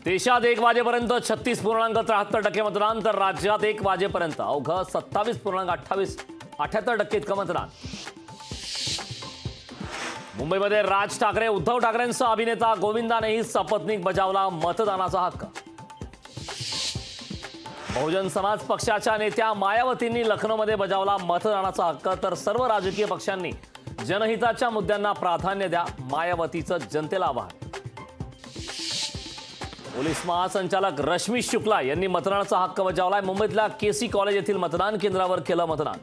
देशात 1 वाजेपर्यंत 36.73% मतदान, तर राज्यात 1 वाजेपर्यंत अवघं 27.78% इतकं मतदान. मुंबईमध्ये राज ठाकरे, उद्धव ठाकरेंसह अभिनेता गोविंदानेही सपत्नीक बजावला मतदानाचा हक्क. बहुजन समाज पक्षाच्या नेत्या मायावतींनी लखनौमध्ये बजावला मतदानाचा हक्क, तर सर्व राजकीय पक्षांनी जनहिताच्या मुद्द्यांना प्राधान्य द्या, मायावतीचं जनतेला आवाहन. पोलीस महासंचालक रश्मी शुक्ला यांनी मतदानाचा हक्क बजावलाय. मुंबईतल्या केसी कॉलेज येथील मतदान केंद्रावर केलं मतदान.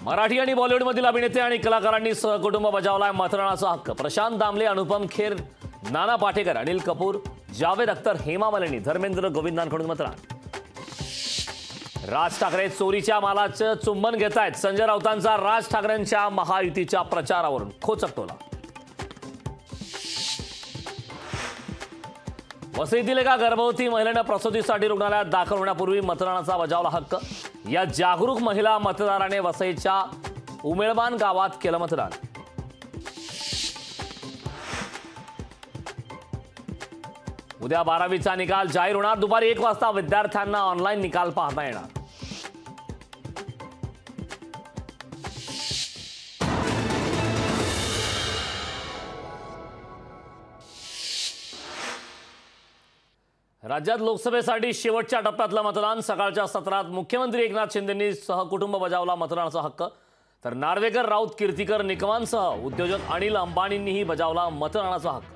मराठी आणि बॉलिवूडमधील अभिनेते आणि कलाकारांनी सहकुटुंब बजावलाय मतदानाचा हक्क. प्रशांत दामले, अनुपम खेर, नाना पाटेकर, अनिल कपूर, जावेद अख्तर, हेमा मालिनी, धर्मेंद्र गोविंदांकडून मतदान. राज ठाकरे चोरीच्या मालाचं चुंबन घेतायत. संजय राऊतांचा राज ठाकरेंच्या महायुतीच्या प्रचारावरून खोचकटोला. वसईतील एका गर्भवती महिलेनं प्रसूतीसाठी रुग्णालयात दाखल होण्यापूर्वी मतदानाचा बजावला हक्क. या जागरूक महिला मतदाराने वसईच्या उमेळबान गावात केलं मतदान. उद्या 12वीचा निकाल जाहीर होणार. दुपारी 1 वाजता विद्यार्थ्यांना ऑनलाईन निकाल पाहता येणार. राज्यात लोकसभेसाठी शेवटच्या टप्प्यातलं मतदान. सकाळच्या सत्रात मुख्यमंत्री एकनाथ शिंदेंनी सहकुटुंब बजावला मतदानाचा हक्क, तर नार्वेकर, राऊत, कीर्तिकर, निकमांसह उद्योजक अनिल अंबानींनीही बजावला मतदानाचा हक्क.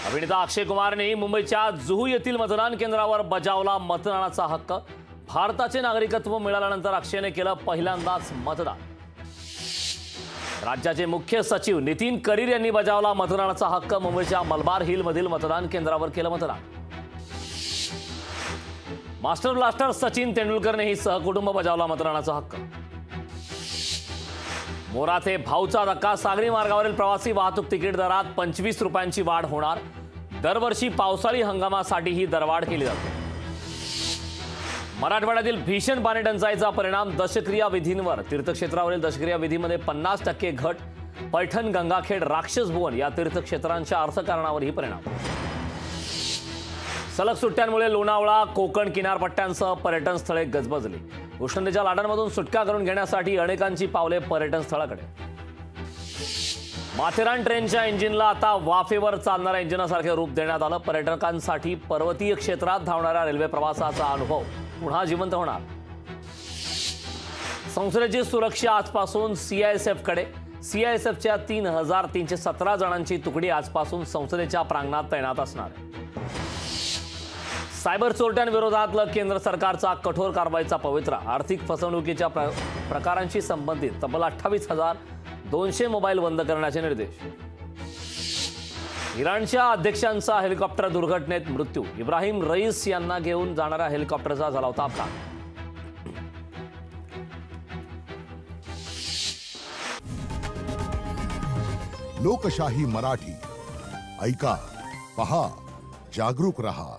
अभिनेता अक्षय कुमारनेही मुंबईच्या जुहू येथील मतदान केंद्रावर बजावला मतदानाचा हक्क. भारताचे नागरिकत्व मिळाल्यानंतर अक्षयने केलं पहिल्यांदाच मतदान. राज्याचे मुख्य सचिव नितीन करीर यांनी बजावला मतदानाचा हक्क. मुंबईच्या मलबार हिलमधील मतदान केंद्रावर केलं मतदान. मास्टर ब्लास्टर सचिन तेंडुलकरनेही सहकुटुंब बजावला मतदानाचा हक्क. मोराथे भाऊचा धक्का. सागरी मार्गावरील प्रवासी वाहतूक तिकीट दरात 25 रुपयांची वाढ होणार. दरवर्षी पावसाळी हंगामासाठी ही दरवाढ केली जाते. मराठवाड्यातील भीषण पाणी टंचाईचा परिणाम दशक्रिया विधींवर. तीर्थक्षेत्रावरील दशक्रिया विधीमध्ये 50% घट. पैठण, गंगाखेड, राक्षस भुवन या तीर्थक्षेत्रांच्या अर्थकारणावरही परिणाम. सलग सुट्ट्यांमुळे लोणावळा, कोकण किनारपट्ट्यांसह पर्यटन स्थळे गजबजली. उष्णतेच्या लाटांमधून सुटका करून घेण्यासाठी अनेकांची पावले पर्यटन स्थळाकडे. माथेरान ट्रेनच्या इंजिनला आता वाफेवर चालणाऱ्या इंजिनासारखे रूप देण्यात आलं. पर्यटकांसाठी पर्वतीय क्षेत्रात धावणाऱ्या रेल्वे प्रवासाचा अनुभव पुन्हा जिवंत होणार. संसदेची सुरक्षा आजपासून सीआयएसएफकडे. सीआयएसएफच्या 3317 जणांची तुकडी आजपासून संसदेच्या प्रांगणात तैनात असणार. सायबर चोरट्यांविरोधातलं केंद्र सरकारचा कठोर कारवाईचा पवित्रा. आर्थिक फसवणुकीच्या प्रकारांशी संबंधित तब्बल 28,200 मोबाईल बंद करण्याचे निर्देश. इराणच्या अध्यक्षांचा हेलिकॉप्टर दुर्घटनेत मृत्यू. इब्राहिम रईस यांना घेऊन जाणाऱ्या हेलिकॉप्टरचा झाला होता अपघात. लोकशाही मराठी ऐका, पहा, जागरूक रहा.